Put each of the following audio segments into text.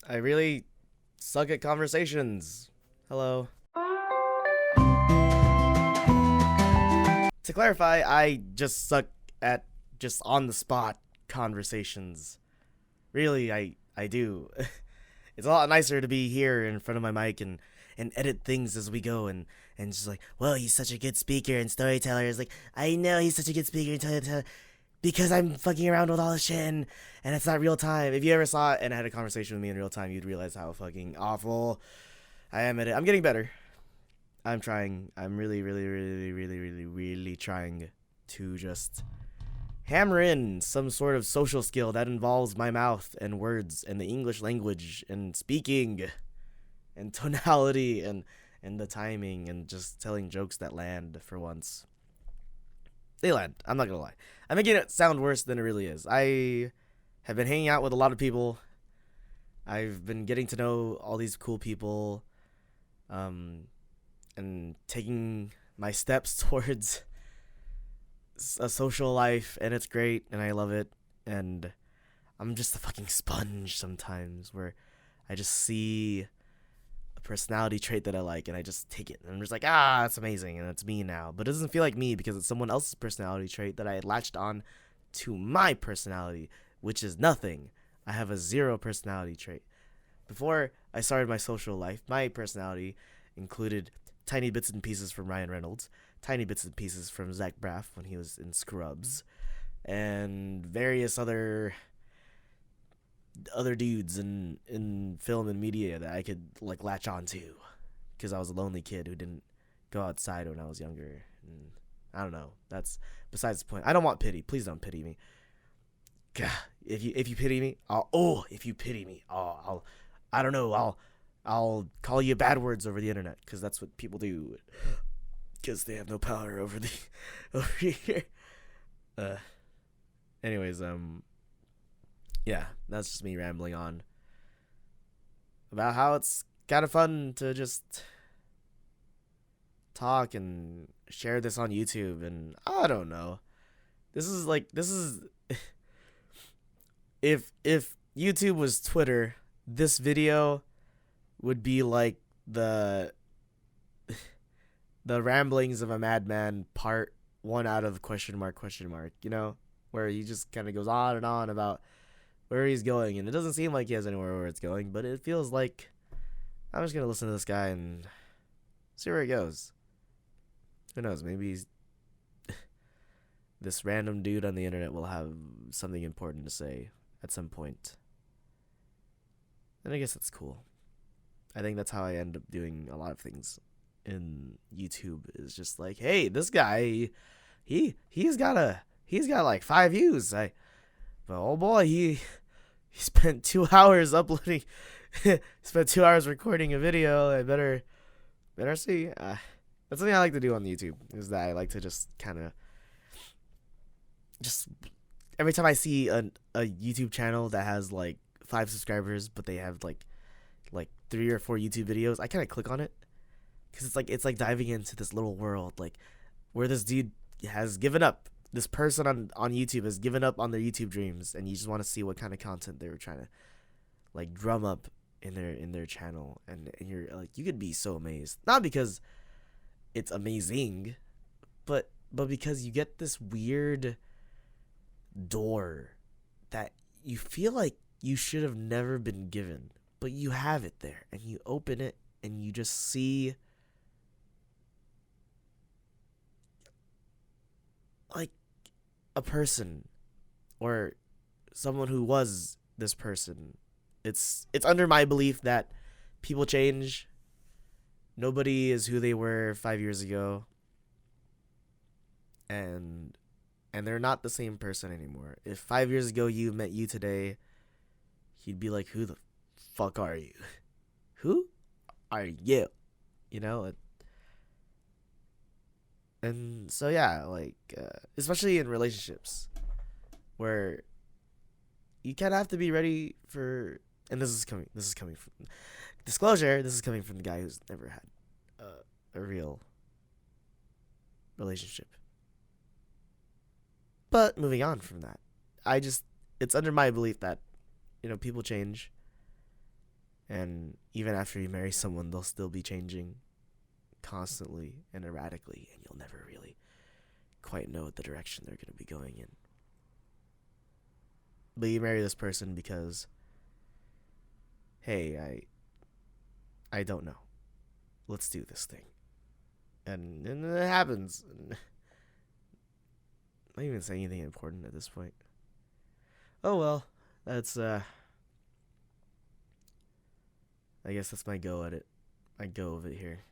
I really suck at conversations. Hello. To clarify, I just suck at just on the spot conversations. Really, I do. It's a lot nicer to be here in front of my mic and edit things as we go and just like, well, he's such a good speaker and storyteller. It's like, I know he's such a good speaker and storyteller because I'm fucking around with all this shit and it's not real time. If you ever saw it and had a conversation with me in real time, you'd realize how fucking awful I am at it. I'm getting better. I'm trying. I'm really trying to just hammer in some sort of social skill that involves my mouth and words and the English language and speaking and tonality and the timing and just telling jokes that land for once. They land. I'm not gonna lie. I'm making it sound worse than it really is. I have been hanging out with a lot of people. I've been getting to know all these cool people, and taking my steps towards a social life, and it's great, and I love it. And I'm just a fucking sponge sometimes, where I just see a personality trait that I like, and I just take it, and I'm just like, it's amazing, and it's me now. But it doesn't feel like me because it's someone else's personality trait that I latched on to my personality, which is nothing. I have a zero personality trait. Before I started my social life, my personality included tiny bits and pieces from Ryan Reynolds, tiny bits and pieces from Zach Braff when he was in Scrubs, and various other dudes in film and media that I could like latch on to, because I was a lonely kid who didn't go outside when I was younger. And I don't know. That's besides the point. I don't want pity. Please don't pity me. God, if you pity me, I don't know. I'll call you bad words over the internet, because that's what people do, because they have no power over the over here. Anyways, yeah, that's just me rambling on about how it's kind of fun to just talk and share this on YouTube, and I don't know. This is if YouTube was Twitter, this video would be like the ramblings of a madman part 1 out of question mark, you know, where he just kind of goes on and on about where he's going, and it doesn't seem like he has anywhere where it's going, but it feels like I'm just gonna listen to this guy and see where it goes. Who knows, maybe this random dude on the internet will have something important to say at some point, and I guess that's cool. I think that's how I end up doing a lot of things in YouTube, is just like, hey, this guy, he's got like 5 views. But oh boy, he spent 2 hours uploading, spent 2 hours recording a video. I better see. That's something I like to do on YouTube, is that I like to just kind of just every time I see a YouTube channel that has like 5 subscribers, but they have like 3 or 4 YouTube videos, I kind of click on it, because it's like diving into this little world, like where this dude has given up. This person on YouTube has given up on their YouTube dreams, and you just want to see what kind of content they were trying to like drum up in their channel, and you're like, you could be so amazed, not because it's amazing, but because you get this weird door that you feel like you should have never been given, but you have it there, and you open it, and you just see like a person, or someone who was this person. It's under my belief that people change. Nobody is who they were 5 years ago, and they're not the same person anymore. If 5 years ago you met you today, he'd be like, who the fuck are you? Who are you? You know? And so, yeah, like, especially in relationships, where you kind of have to be ready for, and this is coming from, disclosure, this is coming from the guy who's never had a real relationship. But moving on from that, it's under my belief that, people change, And even after you marry someone, they'll still be changing constantly and erratically, and you'll never really quite know the direction they're going to be going in. But you marry this person because, hey, I don't know. Let's do this thing. And it happens. I'm not even saying anything important at this point. Oh well, that's I guess that's my go at it. My go of it here.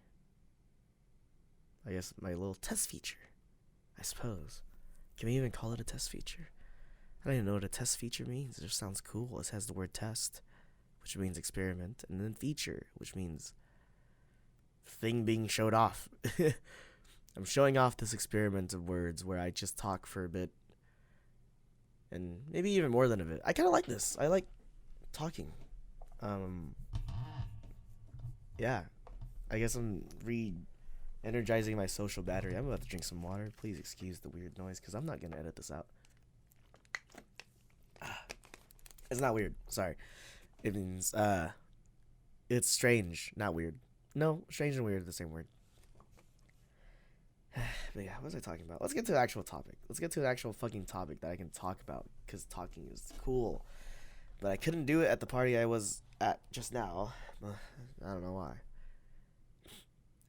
I guess my little test feature, I suppose. Can we even call it a test feature? I don't even know what a test feature means. It just sounds cool. It has the word test, which means experiment, and then feature, which means thing being showed off. I'm showing off this experiment of words where I just talk for a bit, and maybe even more than a bit. I kind of like this. I like talking. Yeah. I guess I'm energizing my social battery. I'm about to drink some water. Please excuse the weird noise, because I'm not going to edit this out. It's not weird. Sorry. It means, it's strange, not weird. No, strange and weird are the same word. But yeah, what was I talking about? Let's get to the actual topic. Let's get to the actual fucking topic that I can talk about, because talking is cool. But I couldn't do it at the party I was at just now. I don't know why.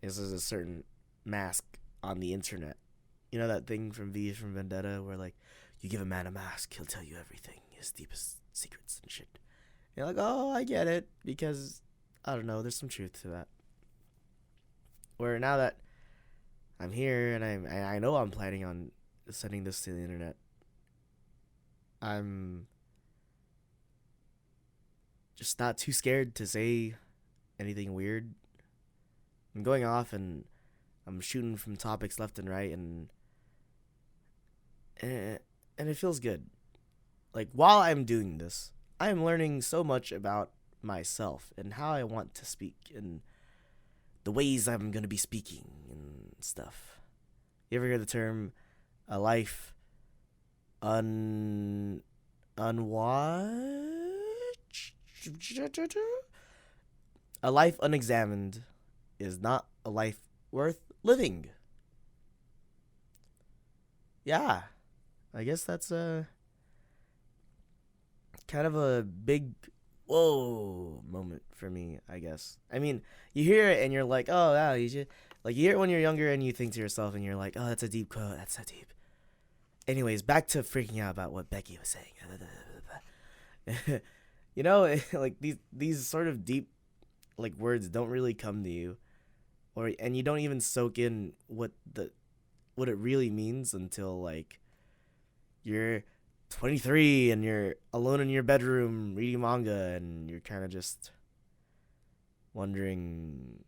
This is a certain mask on the internet. You know that thing from V from Vendetta where, like, you give a man a mask, he'll tell you everything, his deepest secrets and shit. You're like, oh, I get it, because, I don't know, there's some truth to that. Where now that I'm here and I know I'm planning on sending this to the internet, I'm just not too scared to say anything weird. I'm going off and I'm shooting from topics left and right, and it feels good. Like, while I'm doing this, I am learning so much about myself and how I want to speak and the ways I'm going to be speaking and stuff. You ever hear the term a life a life unexamined is not a life worth living. Yeah, I guess that's a kind of a big whoa moment for me, I guess. I mean, you hear it and you're like, oh, wow, you should, like, you hear it when you're younger and you think to yourself and you're like, oh, that's a deep quote, that's so deep. Anyways, back to freaking out about what Becky was saying. You know, like, these sort of deep, like, words don't really come to you, and you don't even soak in what it really means until, like, you're 23 and you're alone in your bedroom reading manga, and you're kind of just wondering,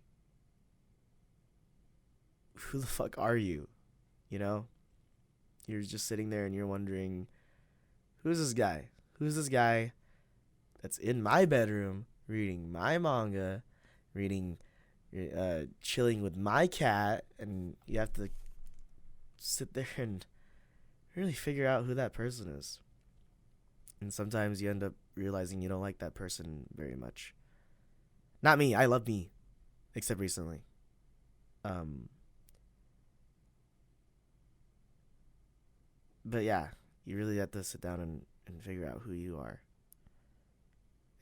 who the fuck are you? You know? You're just sitting there and you're wondering, who's this guy? Who's this guy that's in my bedroom reading my manga, chilling with my cat, and you have to sit there and really figure out who that person is. And sometimes you end up realizing you don't like that person very much. Not me. I love me. Except recently. But yeah, you really have to sit down and figure out who you are.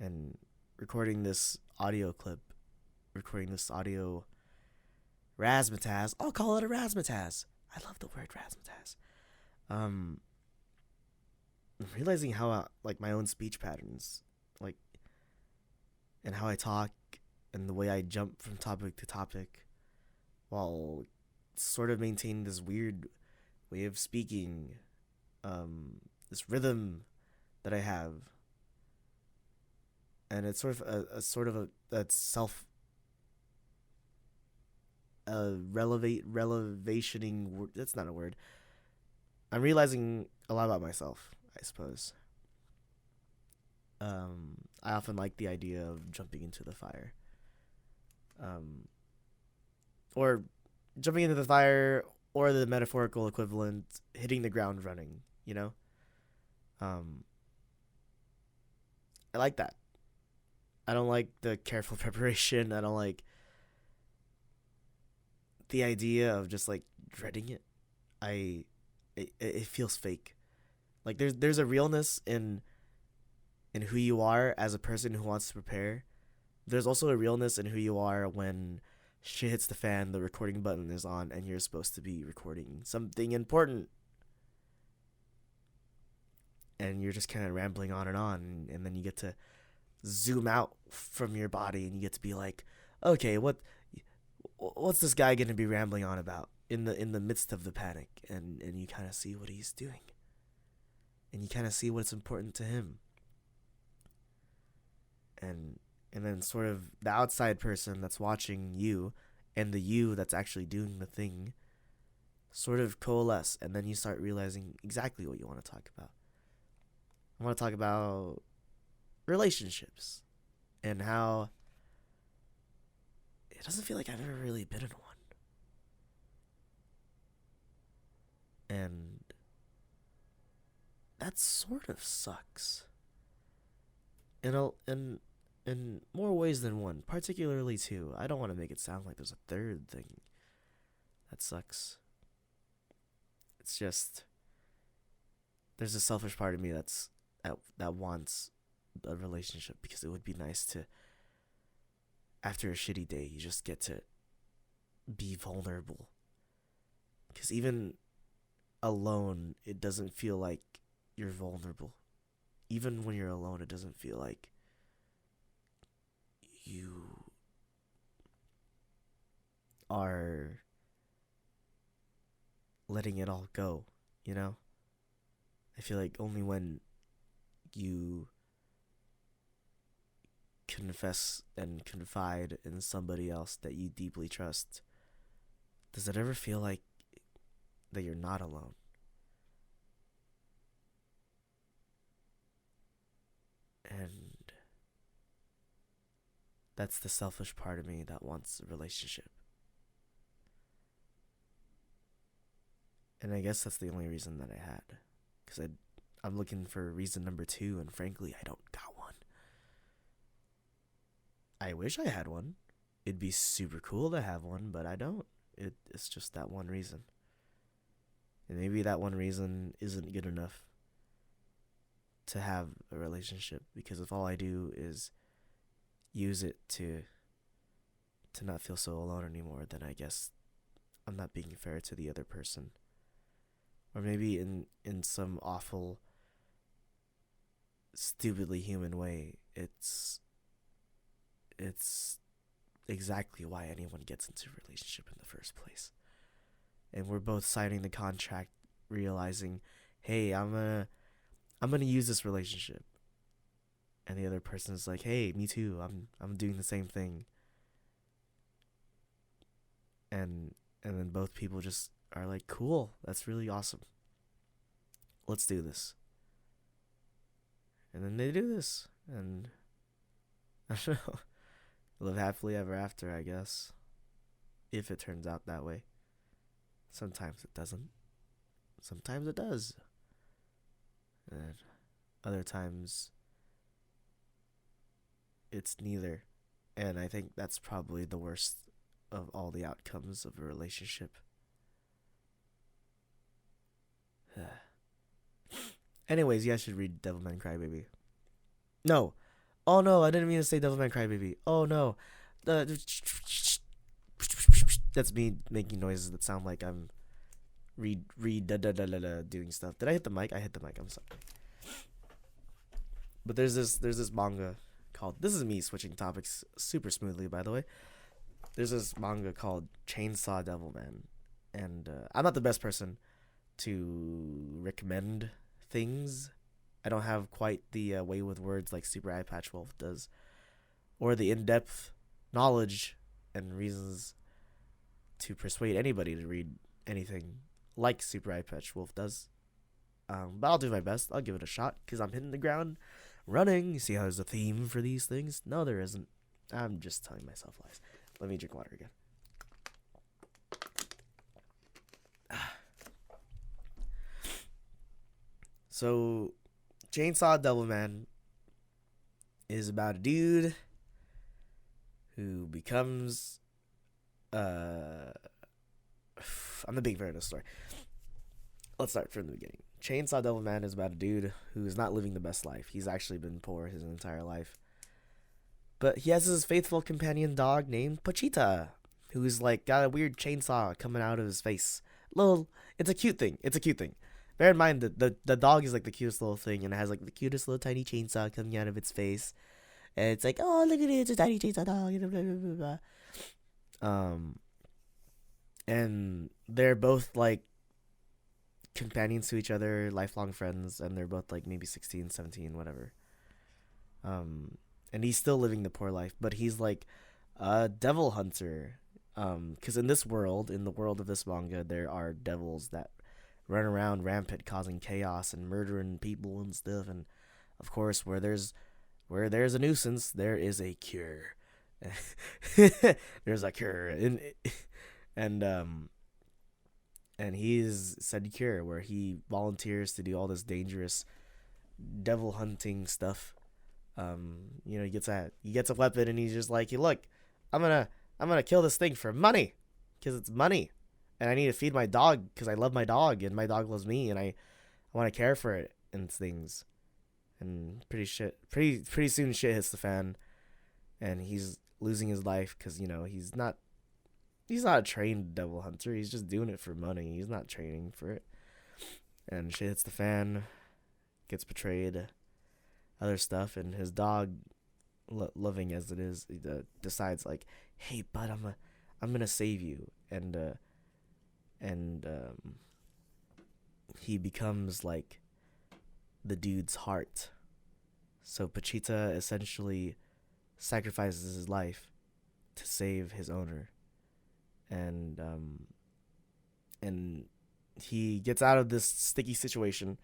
And recording this audio razzmatazz. I'll call it a razzmatazz. I love the word razzmatazz. I'm realizing how, like, my own speech patterns, like, and how I talk, and the way I jump from topic to topic, while sort of maintaining this weird way of speaking, this rhythm that I have, and it's sort of a self relevationing word. That's not a word. I'm realizing a lot about myself, I suppose. I often like the idea of jumping into the fire. Or jumping into the fire, or the metaphorical equivalent, hitting the ground running, you know? I like that. I don't like the careful preparation. I don't like the idea of just like dreading it. I it feels fake. Like there's a realness in who you are as a person who wants to prepare. There's also a realness in who you are when shit hits the fan, the recording button is on, and you're supposed to be recording something important. And you're just kind of rambling on, and then you get to zoom out from your body, and you get to be like, okay, what's this guy gonna be rambling on about in the midst of the panic, and you kind of see what he's doing, and you kind of see what's important to him, and then sort of the outside person that's watching you and the you that's actually doing the thing sort of coalesce, and then you start realizing exactly what you want to talk about. I want to talk about relationships and how it doesn't feel like I've ever really been in one. And that sort of sucks. In more ways than one, particularly two. I don't want to make it sound like there's a third thing that sucks. It's just there's a selfish part of me that wants a relationship, because it would be nice to, after a shitty day, you just get to be vulnerable. Because even alone, it doesn't feel like you're vulnerable. Even when you're alone, it doesn't feel like you are letting it all go, you know? I feel like only when you confess and confide in somebody else that you deeply trust, does it ever feel like that you're not alone? And that's the selfish part of me that wants a relationship. And I guess that's the only reason that I had. Because I'm looking for reason number two, and frankly, I don't got one. I wish I had one. It'd be super cool to have one, but I don't. It's just that one reason. And maybe that one reason isn't good enough to have a relationship, because if all I do is use it to not feel so alone anymore, then I guess I'm not being fair to the other person. Or maybe in some awful, stupidly human way, it's exactly why anyone gets into a relationship in the first place. And we're both signing the contract realizing, hey, I'm gonna use this relationship. And the other person is like, hey, me too, I'm doing the same thing. And then both people just are like, cool, that's really awesome. Let's do this. And then they do this, and I don't know, live happily ever after, I guess. If it turns out that way. Sometimes it doesn't. Sometimes it does. And other times it's neither. And I think that's probably the worst of all the outcomes of a relationship. Anyways, you guys should read Devilman Crybaby. No. Oh no, I didn't mean to say Devilman Crybaby. Oh no. That's me making noises that sound like I'm doing stuff. Did I hit the mic? I hit the mic. I'm sorry. But there's this manga called, this is me switching topics super smoothly, by the way. There's this manga called Chainsaw Devilman, and I'm not the best person to recommend things. I don't have quite the way with words like Super Eye Patch Wolf does, or the in-depth knowledge and reasons to persuade anybody to read anything like Super Eye Patch Wolf does. But I'll do my best. I'll give it a shot, because I'm hitting the ground running. You see how there's a theme for these things? No, there isn't. I'm just telling myself lies. Let me drink water again. So, Chainsaw Devilman is about a dude who becomes uh I'm a big fan of the story. Let's start from the beginning. Chainsaw Devilman is about a dude who's not living the best life. He's actually been poor his entire life. But he has his faithful companion dog named Pachita, who's like got a weird chainsaw coming out of his face. Little, it's a cute thing. It's a cute thing. Bear in mind that the dog is like the cutest little thing, and it has like the cutest little tiny chainsaw coming out of its face. And it's like, oh, look at it, it's a tiny chainsaw dog. Blah, blah, blah, blah. And they're both like companions to each other, lifelong friends, and they're both like maybe 16, 17, whatever. And he's still living the poor life, but he's like a devil hunter. Because in this world, in the world of this manga, there are devils that run around rampant, causing chaos and murdering people and stuff. And of course, where there's a nuisance, there is a cure. There's a cure, and he's said cure where he volunteers to do all this dangerous devil hunting stuff. He gets a weapon and he's just like, hey, look, I'm gonna kill this thing for money, because it's money, and I need to feed my dog because I love my dog and my dog loves me, and I want to care for it and things. And pretty soon shit hits the fan, and he's losing his life because he's not a trained devil hunter. He's just doing it for money. He's not training for it. And shit hits the fan, gets betrayed, other stuff, and his dog, loving as it is, decides like, hey bud, I'm gonna save you. And he becomes like the dude's heart. So Pachita essentially sacrifices his life to save his owner. And he gets out of this sticky situation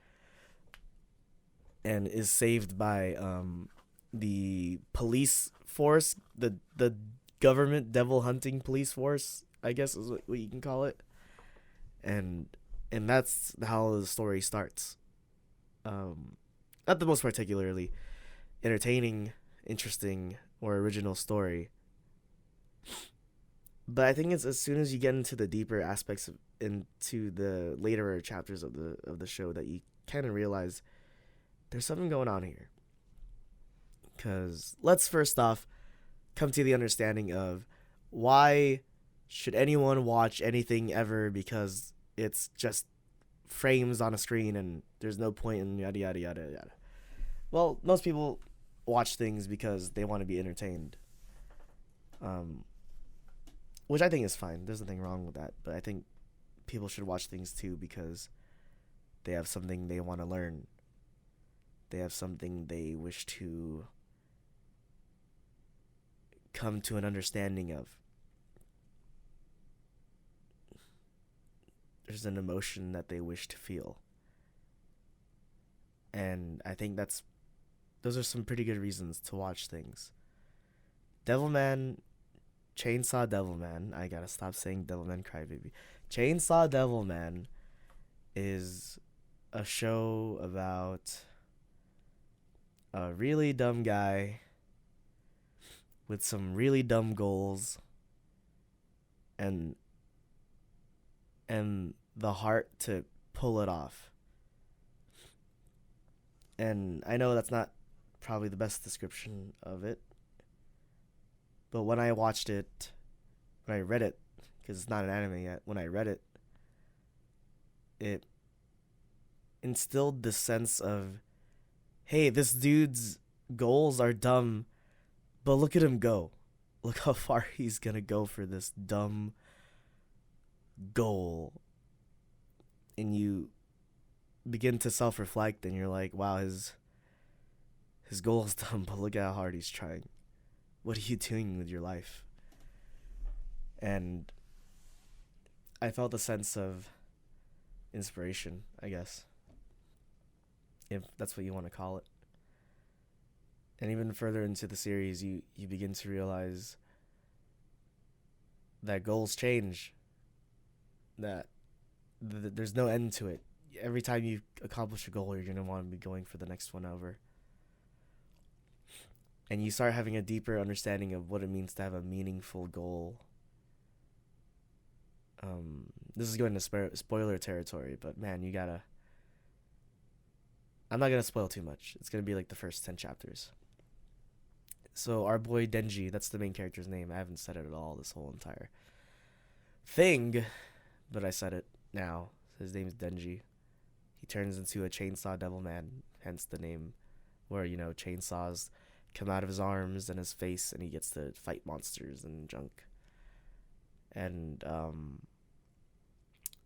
and is saved by the police force, the government devil hunting police force, I guess is what you can call it. And that's how the story starts. Not the most particularly entertaining, interesting, or original story, but I think it's as soon as you get into the deeper aspects into the later chapters of the show that you kind of realize there's something going on here. Because let's first off come to the understanding of why should anyone watch anything ever, because it's just frames on a screen and there's no point in yada yada yada yada. Well, most people watch things because they want to be entertained, which I think is fine. There's nothing wrong with that. But I think people should watch things too because they have something they want to learn. They have something they wish to come to an understanding of. There's an emotion that they wish to feel. And I think those are some pretty good reasons to watch things. Devilman, Chainsaw Devilman, I gotta stop saying Devilman Crybaby. Chainsaw Devilman is a show about a really dumb guy with some really dumb goals and the heart to pull it off. And I know that's not probably the best description of it, but when I read it, because it's not an anime yet, when I read it, it instilled the sense of, hey, this dude's goals are dumb, but look at him go. Look how far he's gonna go for this dumb goal. And you begin to self-reflect and you're like, wow, his goal is dumb, but look at how hard he's trying. What are you doing with your life? And I felt a sense of inspiration, I guess, if that's what you want to call it. And even further into the series, you begin to realize that goals change, that there's no end to it. Every time you accomplish a goal, you're going to want to be going for the next one over. and you start having a deeper understanding of what it means to have a meaningful goal. This is going to spoiler territory, but man, you gotta. I'm not gonna spoil too much. It's gonna be like the first 10 chapters. So our boy Denji, that's the main character's name. I haven't said it at all this whole entire thing, but I said it now. His name is Denji. He turns into a chainsaw devil man, hence the name, where, you know, chainsaws come out of his arms and his face, and he gets to fight monsters and junk. And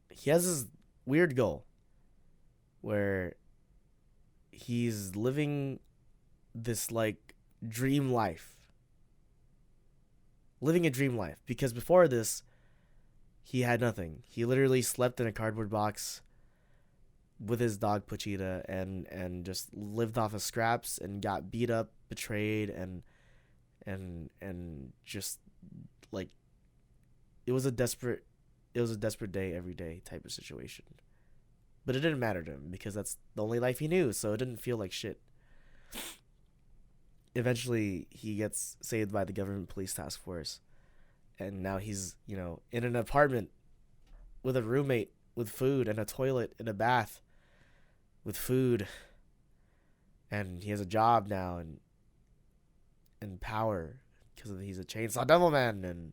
he has this weird goal where he's living this like dream life. Living a dream life, because before this he had nothing. He literally slept in a cardboard box with his dog Pochita, and just lived off of scraps and got beat up, betrayed, and just like it was a desperate day every day type of situation. But it didn't matter to him because that's the only life he knew, so it didn't feel like shit. Eventually he gets saved by the government police task force, and now he's, you know, in an apartment with a roommate, with food and a toilet and a bath, with food, and he has a job now, and power because he's a chainsaw devil man, and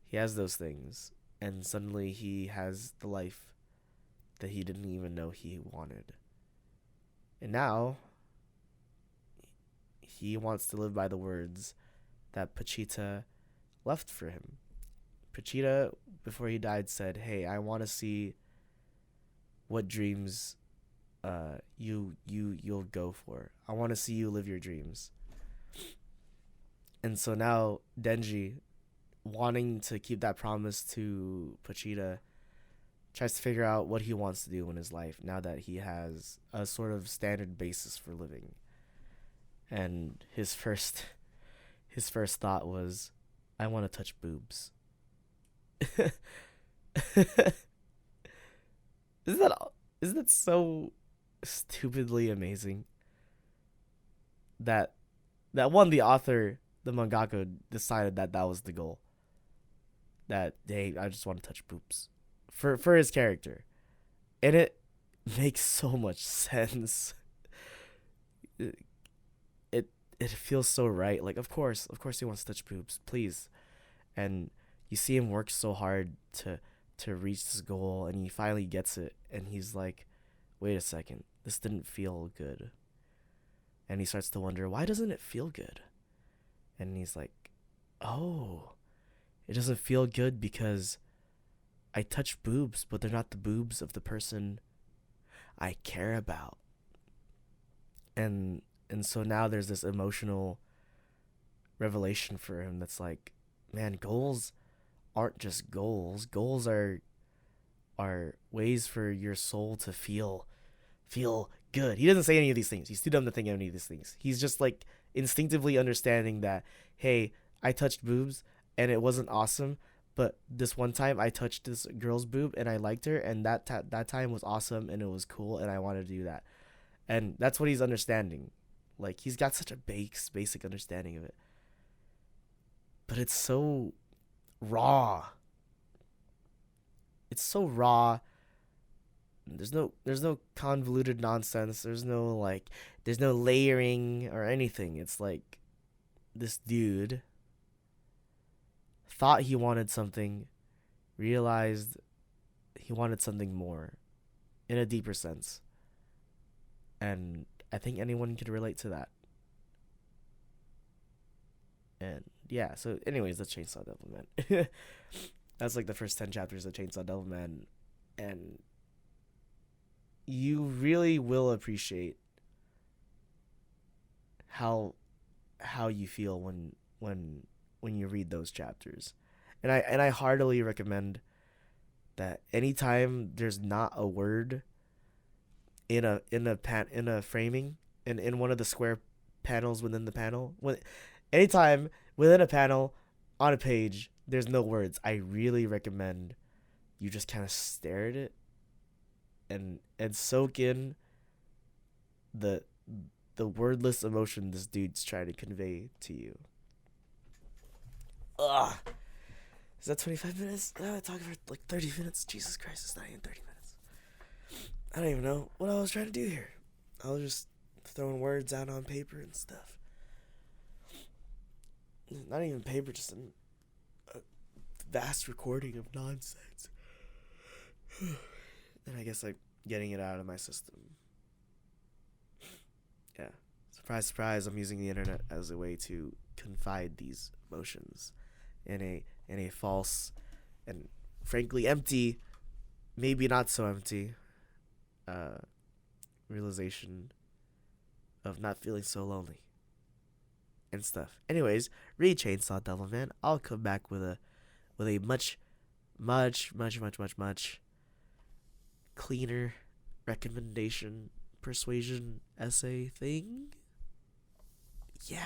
he has those things, and suddenly he has the life that he didn't even know he wanted. And now he wants to live by the words that Pochita left for him. Pochita, before he died, said, "Hey, I want to see what dreams you'll go for. I want to see you live your dreams." And so now Denji, wanting to keep that promise to Pochita, tries to figure out what he wants to do in his life now that he has a sort of standard basis for living. And his first thought was, "I want to touch boobs." Isn't that so stupidly amazing? That one, the author, the mangaka, decided that was the goal. That, hey, I just want to touch boobs for his character, and it makes so much sense. It feels so right. Like, of course he wants to touch boobs, please. And you see him work so hard to reach this goal, and he finally gets it, and he's like, wait a second, this didn't feel good. And he starts to wonder, why doesn't it feel good? And he's like, oh, it doesn't feel good because I touch boobs, but they're not the boobs of the person I care about. And so now there's this emotional revelation for him that's like, man, goals aren't just goals. Goals are ways for your soul to feel good. He doesn't say any of these things. He's too dumb to think of any of these things. He's just like instinctively understanding that, hey, I touched boobs and it wasn't awesome, but this one time I touched this girl's boob and I liked her, and that time was awesome and it was cool and I wanted to do that. And that's what he's understanding. Like, he's got such a basic understanding of it. But it's so raw. It's so raw. There's no convoluted nonsense. There's no layering or anything. It's like this dude thought he wanted something, realized he wanted something more in a deeper sense. And I think anyone could relate to that. And yeah, so anyways, that's Chainsaw Devilman. That's like the first 10 chapters of Chainsaw Devilman, and you really will appreciate how you feel when you read those chapters. And I heartily recommend that anytime there's not a word in a framing, in one of the square panels within the panel, anytime within a panel on a page there's no words, I really recommend you just kind of stare at it and soak in the the wordless emotion this dude's trying to convey to you. Ugh. Is that 25 minutes? Talking for like 30 minutes. Jesus Christ, it's not even 30 minutes. I don't even know what I was trying to do here. I was just throwing words out on paper and stuff. Not even paper, just a vast recording of nonsense. And I guess like getting it out of my system. Yeah. Surprise, surprise, I'm using the internet as a way to confide these emotions in a false and frankly empty, maybe not so empty, realization of not feeling so lonely and stuff. Anyways, read Chainsaw Devil, man. I'll come back with a much cleaner recommendation persuasion essay thing. Yeah.